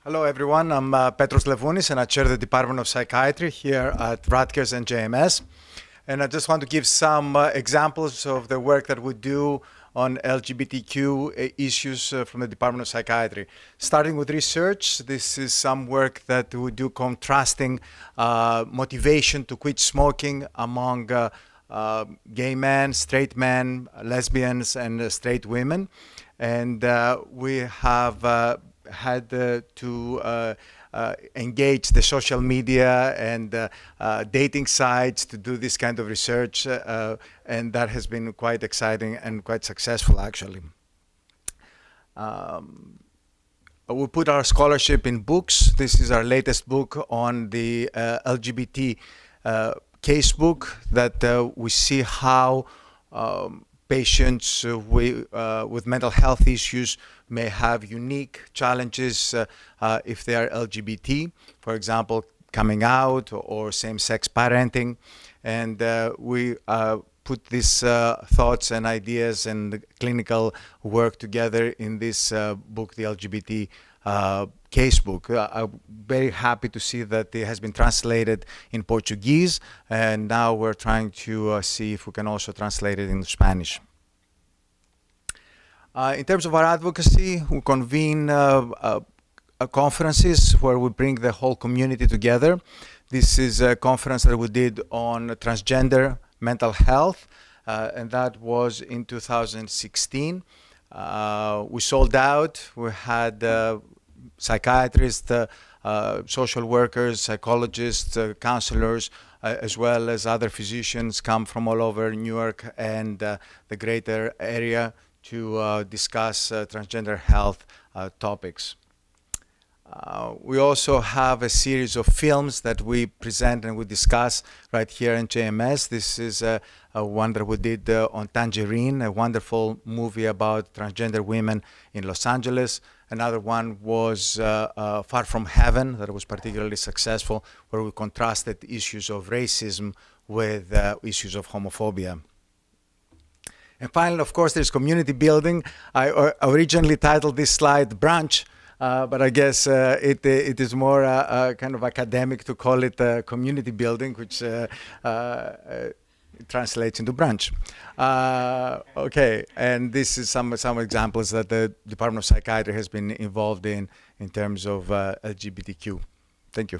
Hello, everyone. I'm Petros Levounis, and I chair the Department of Psychiatry here at Rutgers and JMS. And I just want to give some examples of the work that we do on LGBTQ issues from the Department of Psychiatry. Starting with research, this is some work that we do contrasting motivation to quit smoking among gay men, straight men, lesbians, and straight women. And we have had to engage the social media and dating sites to do this kind of research, and that has been quite exciting and quite successful, actually. We put our scholarship in books. This is our latest book on the LGBT case book that we see how patients with mental health issues may have unique challenges if they are LGBT, for example, coming out or same-sex parenting. And we put these thoughts and ideas and clinical work together in this book, the LGBT casebook. I'm very happy to see that it has been translated in Portuguese, and now we're trying to see if we can also translate it in Spanish. In terms of our advocacy, we convene conferences where we bring the whole community together. This is a conference that we did on transgender mental health, and that was in 2016. We sold out. We had psychiatrists, social workers, psychologists, counselors, as well as other physicians come from all over New York and the greater area to discuss transgender health topics. We also have a series of films that we present and we discuss right here in JMS. This is one that we did on Tangerine, a wonderful movie about transgender women in Los Angeles. Another one was Far From Heaven, that was particularly successful, where we contrasted issues of racism with issues of homophobia. And finally, of course, there's community building. I originally titled this slide Brunch, but I guess it is more kind of academic to call it community building, which translates into brunch. Okay, and this is some examples that the Department of Psychiatry has been involved in terms of LGBTQ. Thank you.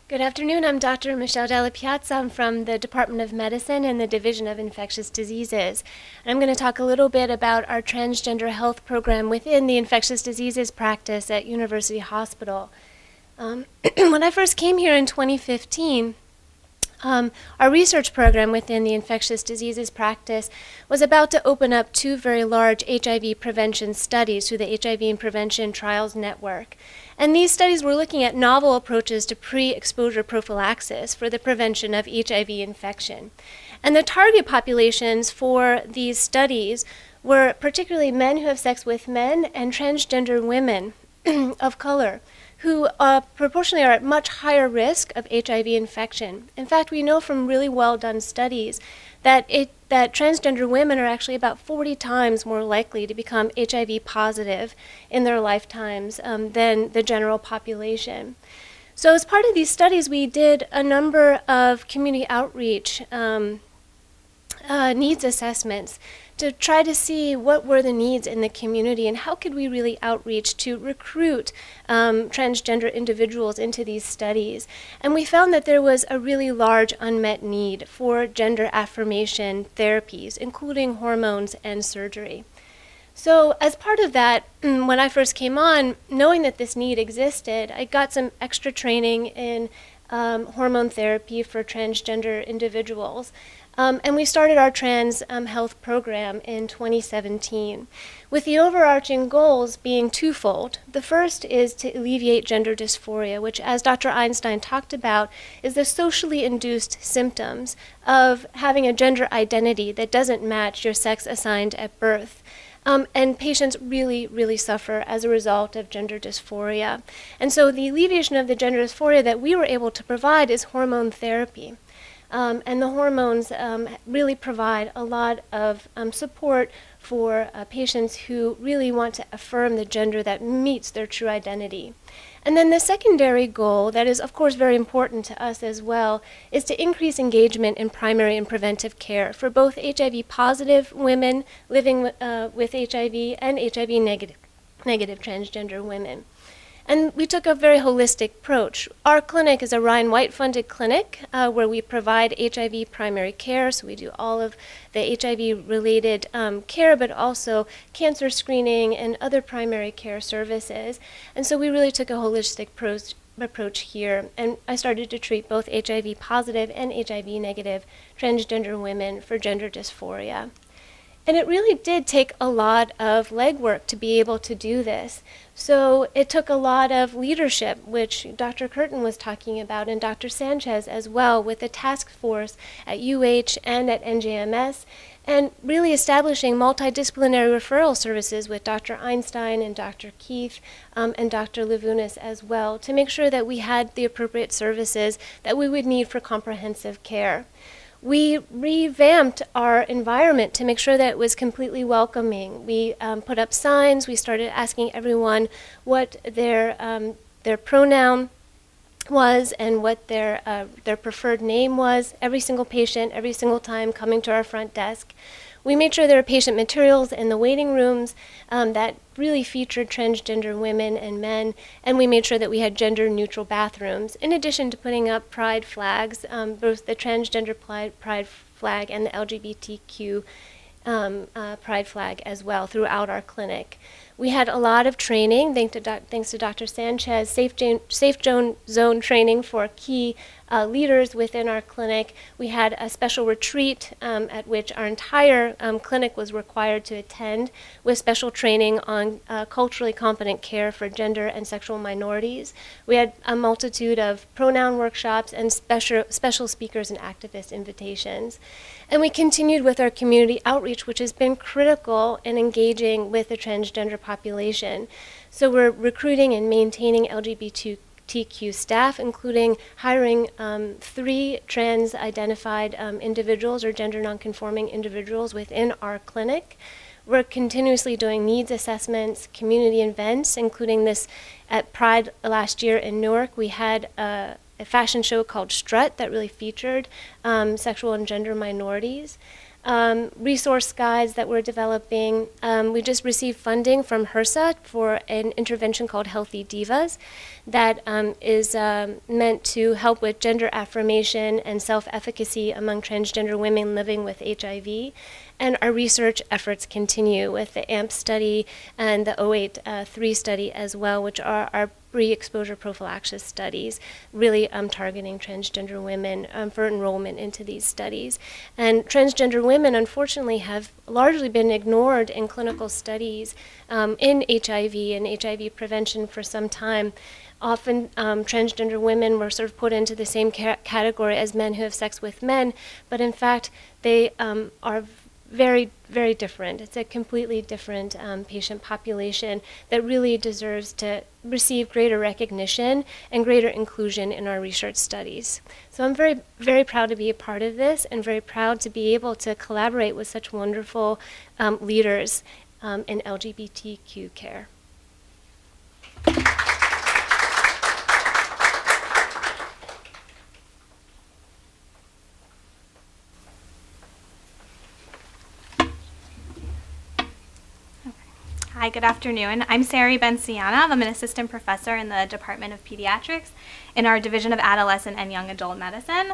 Good afternoon. I'm Dr. Michelle Della Piazza. I'm from the Department of Medicine and the Division of Infectious Diseases. And I'm going to talk a little bit about our transgender health program within the infectious diseases practice at University Hospital. When I first came here in 2015, our research program within the infectious diseases practice was about to open up 2 very large HIV prevention studies through the HIV and Prevention Trials Network. And these studies were looking at novel approaches to pre-exposure prophylaxis for the prevention of HIV infection. And the target populations for these studies were particularly men who have sex with men and transgender women of color, who proportionally are at much higher risk of HIV infection. In fact, we know from really well done studies that transgender women are actually about 40 times more likely to become HIV positive in their lifetimes than the general population. So as part of these studies, we did a number of community outreach needs assessments to try to see what were the needs in the community and how could we really outreach to recruit transgender individuals into these studies. And we found that there was a really large unmet need for gender affirmation therapies, including hormones and surgery. So as part of that, when I first came on, knowing that this need existed, I got some extra training in hormone therapy for transgender individuals. And we started our trans health program in 2017, with the overarching goals being twofold. The first is to alleviate gender dysphoria, which, as Dr. Einstein talked about, is the socially induced symptoms of having a gender identity that doesn't match your sex assigned at birth. And patients really, really suffer as a result of gender dysphoria. And so the alleviation of the gender dysphoria that we were able to provide is hormone therapy. And the hormones really provide a lot of support for patients who really want to affirm the gender that meets their true identity. And then the secondary goal, that is of course very important to us as well, is to increase engagement in primary and preventive care for both HIV positive women living with HIV and HIV negative transgender women. And we took a very holistic approach. Our clinic is a Ryan White funded clinic where we provide HIV primary care, so we do all of the HIV related care, but also cancer screening and other primary care services. And so we really took a holistic approach here, and I started to treat both HIV positive and HIV negative transgender women for gender dysphoria. And it really did take a lot of legwork to be able to do this. So it took a lot of leadership, which Dr. Curtin was talking about, and Dr. Sanchez as well, with the task force at UH and at NJMS, and really establishing multidisciplinary referral services with Dr. Einstein and Dr. Keith and Dr. Levounis as well, to make sure that we had the appropriate services that we would need for comprehensive care. We revamped our environment to make sure that it was completely welcoming. We put up signs. We started asking everyone what their pronoun was and what their preferred name was. Every single patient, every single time coming to our front desk. We made sure there were patient materials in the waiting rooms that really featured transgender women and men, and we made sure that we had gender-neutral bathrooms, in addition to putting up pride flags, both the transgender pride flag and the LGBTQ pride flag as well throughout our clinic. We had a lot of training, thanks to Dr. Sanchez, safe zone training for key leaders within our clinic. We had a special retreat at which our entire clinic was required to attend, with special training on culturally competent care for gender and sexual minorities. We had a multitude of pronoun workshops and special speakers and activist invitations. And we continued with our community outreach, which has been critical in engaging with the transgender population. So we're recruiting and maintaining LGBTQ staff, including hiring 3 trans-identified individuals or gender nonconforming individuals within our clinic. We're continuously doing needs assessments, community events, including this at Pride last year in Newark. We had a fashion show called Strut that really featured sexual and gender minorities. resource guides that we're developing. We just received funding from HRSA for an intervention called Healthy Divas that is meant to help with gender affirmation and self-efficacy among transgender women living with HIV. And our research efforts continue with the AMP study and the 083 study as well, which are our pre-exposure prophylaxis studies, really targeting transgender women for enrollment into these studies. And transgender women, unfortunately, have largely been ignored in clinical studies in HIV and HIV prevention for some time. Often transgender women were sort of put into the same category as men who have sex with men, but in fact they are very, very different. It's a completely different patient population that really deserves to receive greater recognition and greater inclusion in our research studies. So I'm very, very proud to be a part of this and very proud to be able to collaborate with such wonderful leaders in LGBTQ care. Hi, good afternoon. I'm Sari Benciana. I'm an assistant professor in the Department of Pediatrics in our Division of Adolescent and Young Adult Medicine.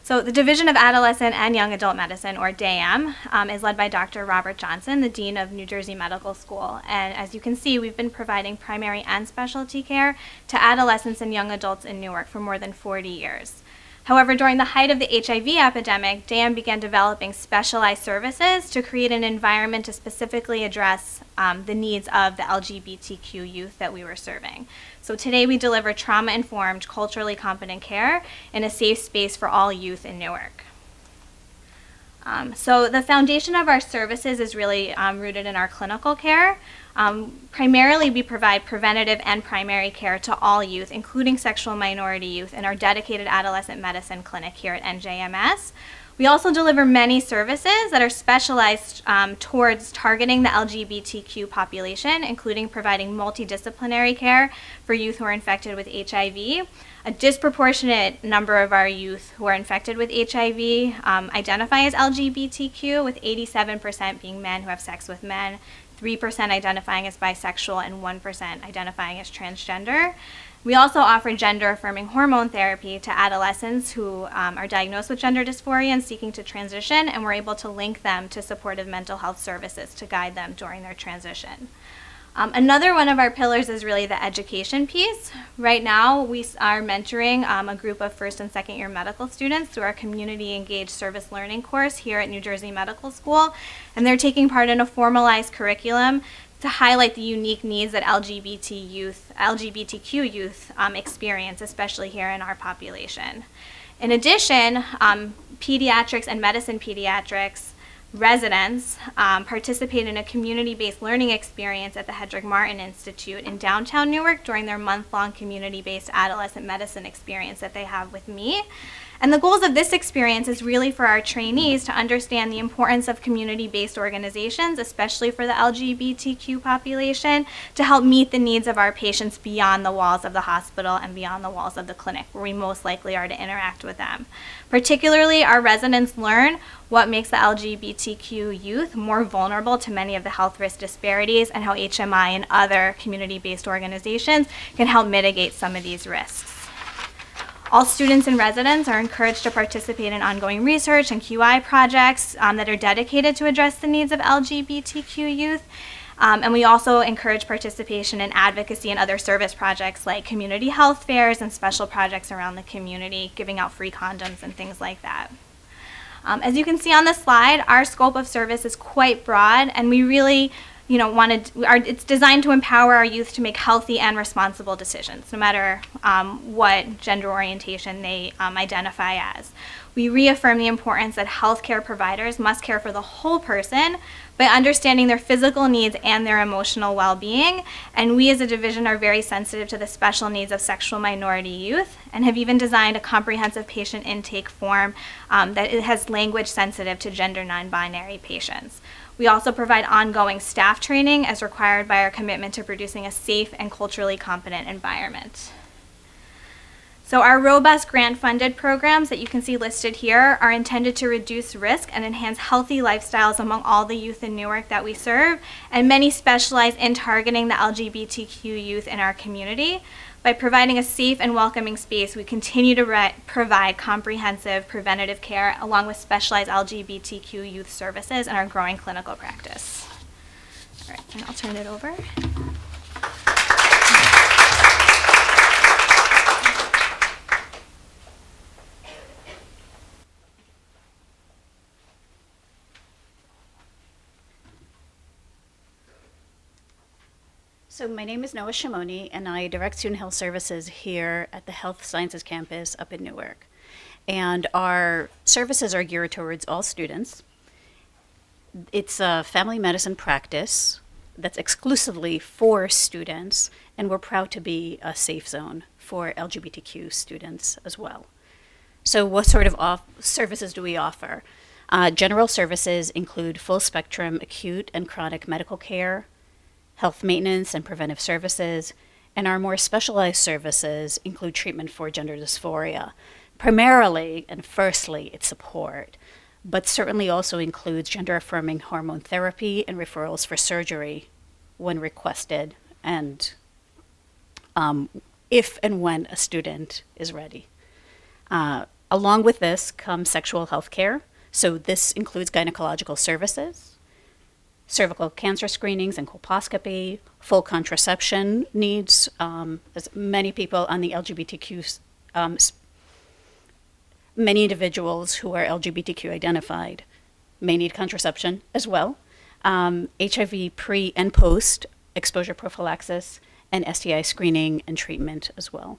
So the Division of Adolescent and Young Adult Medicine, or DAYM, is led by Dr. Robert Johnson, the Dean of New Jersey Medical School. And as you can see, we've been providing primary and specialty care to adolescents and young adults in Newark for more than 40 years. However, during the height of the HIV epidemic, DAYM began developing specialized services to create an environment to specifically address the needs of the LGBTQ youth that we were serving. So today we deliver trauma-informed, culturally competent care in a safe space for all youth in Newark. So the foundation of our services is really rooted in our clinical care. Primarily, we provide preventative and primary care to all youth, including sexual minority youth, in our dedicated adolescent medicine clinic here at NJMS. We also deliver many services that are specialized towards targeting the LGBTQ population, including providing multidisciplinary care for youth who are infected with HIV. A disproportionate number of our youth who are infected with HIV identify as LGBTQ, with 87% being men who have sex with men, 3% identifying as bisexual, and 1% identifying as transgender. We also offer gender-affirming hormone therapy to adolescents who are diagnosed with gender dysphoria and seeking to transition, and we're able to link them to supportive mental health services to guide them during their transition. Another one of our pillars is really the education piece. Right now, we are mentoring a group of first and second year medical students through our Community Engaged Service Learning course here at New Jersey Medical School, and they're taking part in a formalized curriculum to highlight the unique needs that LGBTQ youth experience, especially here in our population. In addition, pediatrics and medicine pediatrics residents participate in a community-based learning experience at the Hedrick Martin Institute in downtown Newark during their month-long community-based adolescent medicine experience that they have with me. And the goals of this experience is really for our trainees to understand the importance of community-based organizations, especially for the LGBTQ population, to help meet the needs of our patients beyond the walls of the hospital and beyond the walls of the clinic, where we most likely are to interact with them. Particularly, our residents learn what makes the LGBTQ youth more vulnerable to many of the health risk disparities and how HMI and other community-based organizations can help mitigate some of these risks. All students and residents are encouraged to participate in ongoing research and QI projects that are dedicated to address the needs of LGBTQ youth. And we also encourage participation in advocacy and other service projects like community health fairs and special projects around the community, giving out free condoms and things like that. As you can see on the slide, our scope of service is quite broad, and we really it's designed to empower our youth to make healthy and responsible decisions, no matter what gender orientation they identify as. We reaffirm the importance that healthcare providers must care for the whole person by understanding their physical needs and their emotional well-being, and we as a division are very sensitive to the special needs of sexual minority youth and have even designed a comprehensive patient intake form that has language sensitive to gender non-binary patients. We also provide ongoing staff training as required by our commitment to producing a safe and culturally competent environment. So our robust grant-funded programs that you can see listed here are intended to reduce risk and enhance healthy lifestyles among all the youth in Newark that we serve, and many specialize in targeting the LGBTQ youth in our community. By providing a safe and welcoming space, we continue to provide comprehensive preventative care along with specialized LGBTQ youth services in our growing clinical practice. All right, and I'll turn it over. So my name is Noah Shimoni, and I direct student health services here at the Health Sciences campus up in Newark. And our services are geared towards all students. It's a family medicine practice that's exclusively for students, and we're proud to be a safe zone for LGBTQ students as well. So what sort of services do we offer? General services include full spectrum acute and chronic medical care, health maintenance and preventive services, and our more specialized services include treatment for gender dysphoria. Primarily and firstly, it's support, but certainly also includes gender-affirming hormone therapy and referrals for surgery when requested, and if and when a student is ready. Along with this comes sexual health care. So this includes gynecological services, cervical cancer screenings and colposcopy, full contraception needs, as many people on the LGBTQ, many individuals who are LGBTQ identified may need contraception as well. HIV pre and post exposure prophylaxis and STI screening and treatment as well.